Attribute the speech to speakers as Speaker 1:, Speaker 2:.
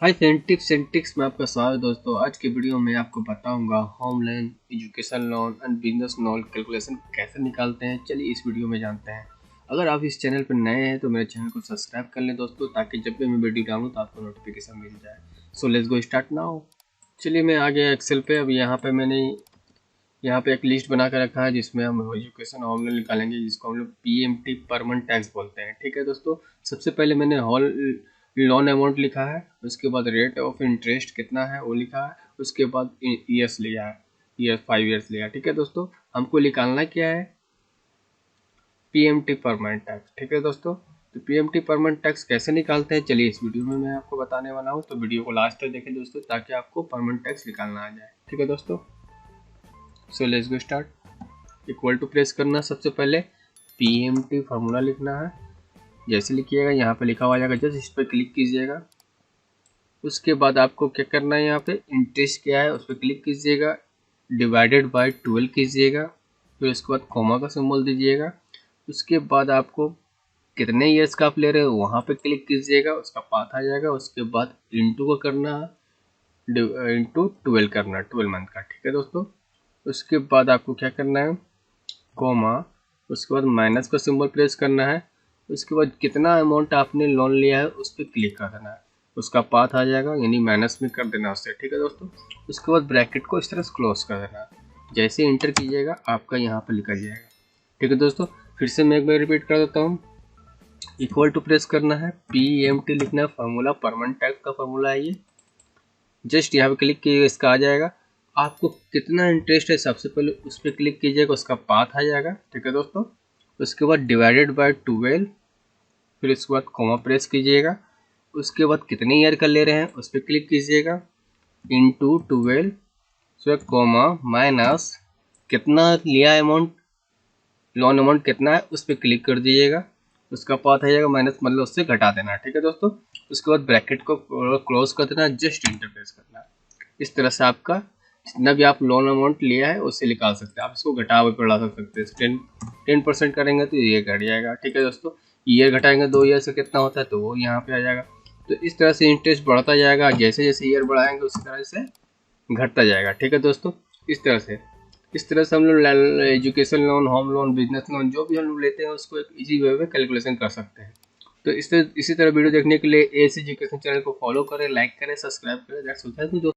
Speaker 1: हाय सेंटिक्स में आपका स्वागत है दोस्तों। आज के वीडियो में आपको बताऊंगा home loan, education loan and business loan calculation कैसे निकालते हैं। चलिए इस वीडियो में जानते हैं। अगर आप इस चैनल पर नए हैं तो मेरे चैनल को सब्सक्राइब कर लें दोस्तों, ताकि जब भी मैं वीडियो डालूँ तो आपको नोटिफिकेशन मिल जाए। सो लेट्स गो स्टार्ट नाउ। चलिए मैं आ गया एक्सेल पे। अब यहाँ पे मैंने यहाँ पे एक लिस्ट बना कर रखा है जिसमें हम एजुकेशन होम लोन निकालेंगे, जिसको हम लोग PMT पर मंथ टैक्स बोलते हैं। ठीक है दोस्तों, सबसे पहले मैंने होल लोन अमाउंट लिखा है, उसके बाद रेट ऑफ इंटरेस्ट कितना है वो लिखा है, उसके बाद ईयर्स लिया है, ईयर 5 ईयर्स लिया है। ठीक है दोस्तों, हमको निकालना क्या है, PMT पर मंथ टैक्स। ठीक है दोस्तों, तो PMT पर मंथ टैक्स कैसे निकालते हैं चलिए इस वीडियो में मैं आपको बताने वाला हूँ। तो वीडियो को लास्ट तक देखें दोस्तों, ताकि आपको पर मंथ टैक्स निकालना आ जाए। ठीक है दोस्तों, so let's go start. Equal to press करना, सबसे पहले PMT फार्मूला लिखना है। जैसे लिखिएगा यहाँ पे लिखा हुआ जाएगा, जस्ट इस पर क्लिक कीजिएगा। उसके बाद आपको क्या करना है, यहाँ पे इंटरेस्ट क्या है उस पर क्लिक कीजिएगा, डिवाइडेड बाय 12 कीजिएगा, फिर उसके बाद कॉमा का सिंबल दीजिएगा। उसके बाद आपको कितने ईयर्स का आप ले रहे हो वहाँ पे क्लिक कीजिएगा, उसका पाथ आ जाएगा। उसके बाद इंटू को करना है, इंटू 12 करना है, 12 मंथ का। ठीक है दोस्तों, उसके बाद आपको क्या करना है, कॉमा, उसके बाद माइनस का सिंबल प्रेस करना है। उसके बाद कितना अमाउंट आपने लोन लिया है उस पर क्लिक कर देना है, उसका पाथ आ जाएगा, यानी माइनस में कर देना उससे। ठीक है दोस्तों, उसके बाद ब्रैकेट को इस तरह से क्लोज कर देना है। जैसे इंटर कीजिएगा आपका यहाँ पर लिखा जाएगा। ठीक है दोस्तों, फिर से मैं एक बार रिपीट कर देता हूँ। इक्वल टू प्रेस करना है, PMT लिखना है, फार्मूला परमानेंट टैक्स का फार्मूला है ये। जस्ट यहाँ पे क्लिक कीजिएगा, इसका आ जाएगा। आपको कितना इंटरेस्ट है सबसे पहले उस पर क्लिक कीजिएगा, उसका पाथ आ जाएगा। ठीक है दोस्तों, उसके बाद डिवाइडेड बाय 12, फिर उसके बाद कॉमा प्रेस कीजिएगा। उसके बाद कितने ईयर का ले रहे हैं उस पर क्लिक कीजिएगा, इंटू 12, उसके बाद कॉमा माइनस कितना लिया अमाउंट, लोन अमाउंट कितना है उस पर क्लिक कर दीजिएगा, उसका पाथ आ जाएगा, माइनस मतलब उससे घटा देना है। ठीक है दोस्तों, उसके बाद ब्रैकेट को क्लोज कर देना, जस्ट इंटर प्रेस करना है। इस तरह से आपका जितना भी आप लोन अमाउंट लिया है उससे निकाल सकते हैं। आप इसको घटा हुआ बढ़ा सकते हैं। 10% करेंगे तो ये घट जाएगा। ठीक है दोस्तों, ईयर घटाएंगे 2 ईयर से कितना होता है तो वो यहाँ पे आ जाएगा। तो इस तरह से इंटरेस्ट बढ़ता जाएगा, जैसे जैसे ईयर बढ़ाएंगे उसी तरह से घटता जाएगा। ठीक है दोस्तों, इस तरह से हम लोग education loan, home loan, business loan जो भी हम लोग लेते हैं उसको एक इजी वे में कैलकुलेशन कर सकते हैं। तो इसी तरह वीडियो देखने के लिए एस एजुकेशन चैनल को फॉलो करें, लाइक करें, सब्सक्राइब करें। That's all. Thank you.